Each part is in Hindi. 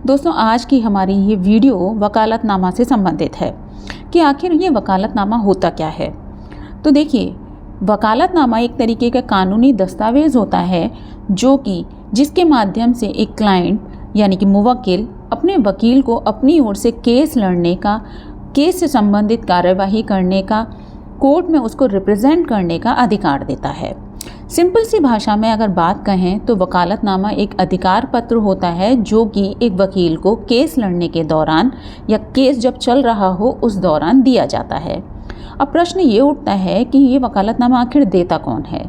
दोस्तों, आज की हमारी ये वीडियो वकालतनामा से संबंधित है कि आखिर ये वकालतनामा होता क्या है। तो देखिए, वकालतनामा एक तरीके का कानूनी दस्तावेज़ होता है जो कि जिसके माध्यम से एक क्लाइंट यानी कि मुवक्किल अपने वकील को अपनी ओर से केस लड़ने का, केस से संबंधित कार्यवाही करने का, कोर्ट में उसको रिप्रेजेंट करने का अधिकार देता है। सिंपल सी भाषा में अगर बात कहें तो वकालतनामा एक अधिकार पत्र होता है जो कि एक वकील को केस लड़ने के दौरान या केस जब चल रहा हो उस दौरान दिया जाता है। अब प्रश्न ये उठता है कि ये वकालतनामा आखिर देता कौन है।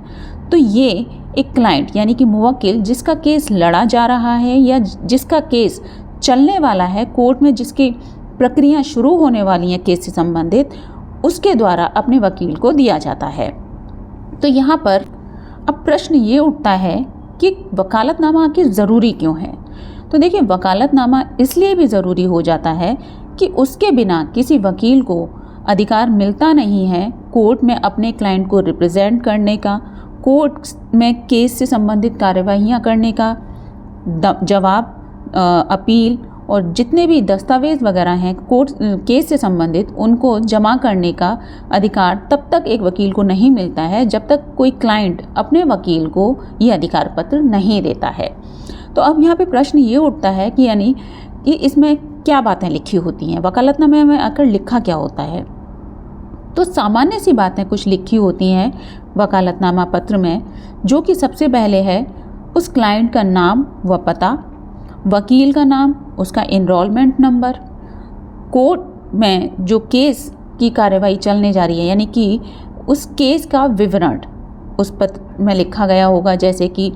तो ये एक क्लाइंट यानी कि मुवक्किल जिसका केस लड़ा जा रहा है या जिसका केस चलने वाला है, कोर्ट में जिसकी प्रक्रिया शुरू होने वाली है केस से संबंधित, उसके द्वारा अपने वकील को दिया जाता है। तो यहाँ पर अब प्रश्न ये उठता है कि वकालतनामा आखिर ज़रूरी क्यों है। तो देखिए, वकालतनामा इसलिए भी ज़रूरी हो जाता है कि उसके बिना किसी वकील को अधिकार मिलता नहीं है कोर्ट में अपने क्लाइंट को रिप्रेजेंट करने का, कोर्ट में केस से संबंधित कार्यवाहियाँ करने का, जवाब, अपील और जितने भी दस्तावेज़ वगैरह हैं कोर्ट केस से संबंधित उनको जमा करने का अधिकार तब तक एक वकील को नहीं मिलता है जब तक कोई क्लाइंट अपने वकील को ये अधिकार पत्र नहीं देता है। तो अब यहाँ पे प्रश्न ये उठता है कि यानी कि इसमें क्या बातें लिखी होती हैं, वकालतनामे में आकर लिखा क्या होता है। तो सामान्य सी बातें कुछ लिखी होती हैं वकालतनामा पत्र में, जो कि सबसे पहले है उस क्लाइंट का नाम व पता, वकील का नाम, उसका एनरोलमेंट नंबर, कोर्ट में जो केस की कार्यवाही चलने जा रही है यानी कि उस केस का विवरण उस पत्र में लिखा गया होगा, जैसे कि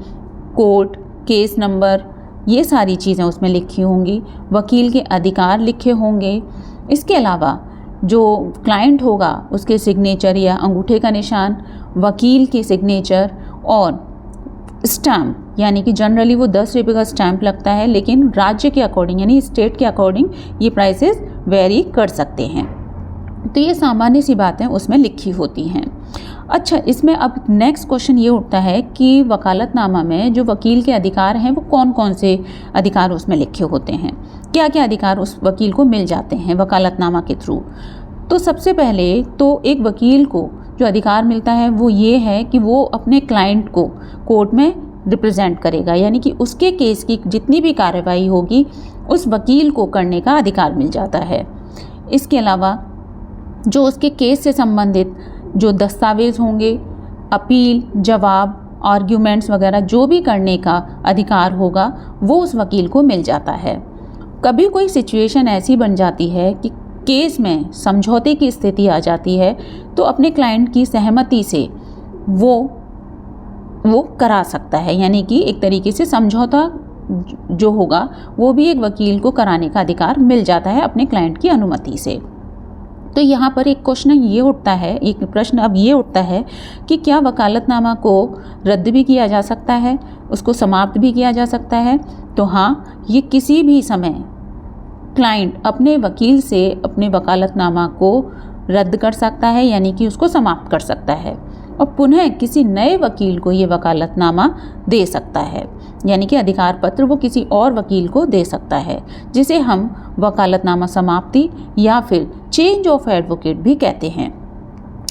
कोर्ट, केस नंबर, ये सारी चीज़ें उसमें लिखी होंगी, वकील के अधिकार लिखे होंगे। इसके अलावा जो क्लाइंट होगा उसके सिग्नेचर या अंगूठे का निशान, वकील के सिग्नेचर और स्टैम्प, यानी कि जनरली वो 10 रुपये का स्टैम्प लगता है, लेकिन राज्य के अकॉर्डिंग यानी स्टेट के अकॉर्डिंग ये प्राइसेस वेरी कर सकते हैं। तो ये सामान्य सी बातें उसमें लिखी होती हैं। अच्छा, इसमें अब नेक्स्ट क्वेश्चन ये उठता है कि वकालतनामा में जो वकील के अधिकार हैं वो कौन कौन से अधिकार उसमें लिखे होते हैं, क्या क्या अधिकार उस वकील को मिल जाते हैं वकालतनामा के थ्रू। तो सबसे पहले तो एक वकील को जो अधिकार मिलता है वो ये है कि वो अपने क्लाइंट को कोर्ट में रिप्रेजेंट करेगा, यानी कि उसके केस की जितनी भी कार्रवाई होगी उस वकील को करने का अधिकार मिल जाता है। इसके अलावा जो उसके केस से संबंधित जो दस्तावेज़ होंगे, अपील, जवाब, आर्ग्यूमेंट्स वगैरह जो भी करने का अधिकार होगा वो उस वकील को मिल जाता है। कभी कोई सिचुएशन ऐसी बन जाती है कि केस में समझौते की स्थिति आ जाती है तो अपने क्लाइंट की सहमति से वो करा सकता है, यानी कि एक तरीके से समझौता जो होगा वो भी एक वकील को कराने का अधिकार मिल जाता है अपने क्लाइंट की अनुमति से। तो यहाँ पर एक क्वेश्चन ये उठता है, एक प्रश्न अब ये उठता है कि क्या वकालतनामा को रद्द भी किया जा सकता है, उसको समाप्त भी किया जा सकता है। तो हाँ, ये किसी भी समय क्लाइंट अपने वकील से अपने वकालतनामा को रद्द कर सकता है, यानी कि उसको समाप्त कर सकता है और पुनः किसी नए वकील को ये वकालतनामा दे सकता है, यानी कि अधिकार पत्र वो किसी और वकील को दे सकता है, जिसे हम वकालतनामा समाप्ति या फिर चेंज ऑफ एडवोकेट भी कहते हैं।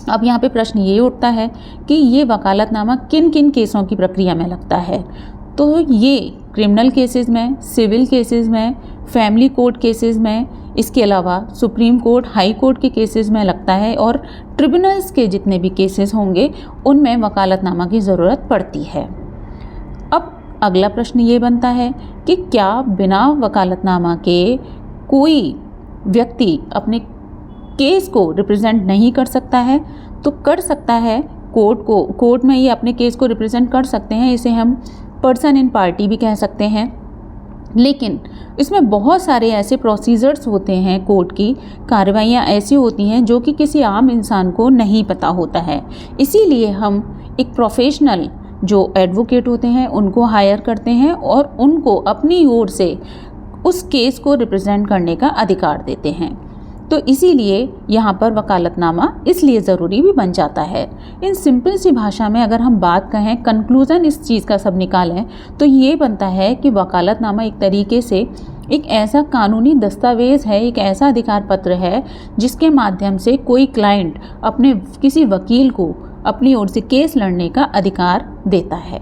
अब यहाँ पे प्रश्न ये उठता है कि ये वकालतनामा किन किन केसों की प्रक्रिया में लगता है। तो ये क्रिमिनल केसेस में, सिविल केसेस में, फैमिली कोर्ट केसेस में, इसके अलावा सुप्रीम कोर्ट, हाई कोर्ट के केसेस में लगता है और ट्रिब्यूनल्स के जितने भी केसेस होंगे उनमें वकालतनामा की ज़रूरत पड़ती है। अब अगला प्रश्न ये बनता है कि क्या बिना वकालतनामा के कोई व्यक्ति अपने केस को रिप्रेजेंट नहीं कर सकता है। तो कर सकता है, कोर्ट में ये अपने केस को रिप्रेजेंट कर सकते हैं, इसे हम पर्सन इन पार्टी भी कह सकते हैं। लेकिन इसमें बहुत सारे ऐसे प्रोसीजर्स होते हैं, कोर्ट की कार्रवाइयाँ ऐसी होती हैं जो कि किसी आम इंसान को नहीं पता होता है। इसीलिए हम एक प्रोफेशनल जो एडवोकेट होते हैं उनको हायर करते हैं और उनको अपनी ओर से उस केस को रिप्रेजेंट करने का अधिकार देते हैं। तो इसीलिए यहाँ पर वकालतनामा इसलिए ज़रूरी भी बन जाता है। इन सिंपल सी भाषा में अगर हम बात कहें, कंक्लूज़न इस चीज़ का सब निकालें तो ये बनता है कि वकालतनामा एक तरीके से एक ऐसा कानूनी दस्तावेज़ है, एक ऐसा अधिकार पत्र है जिसके माध्यम से कोई क्लाइंट अपने किसी वकील को अपनी ओर से केस लड़ने का अधिकार देता है।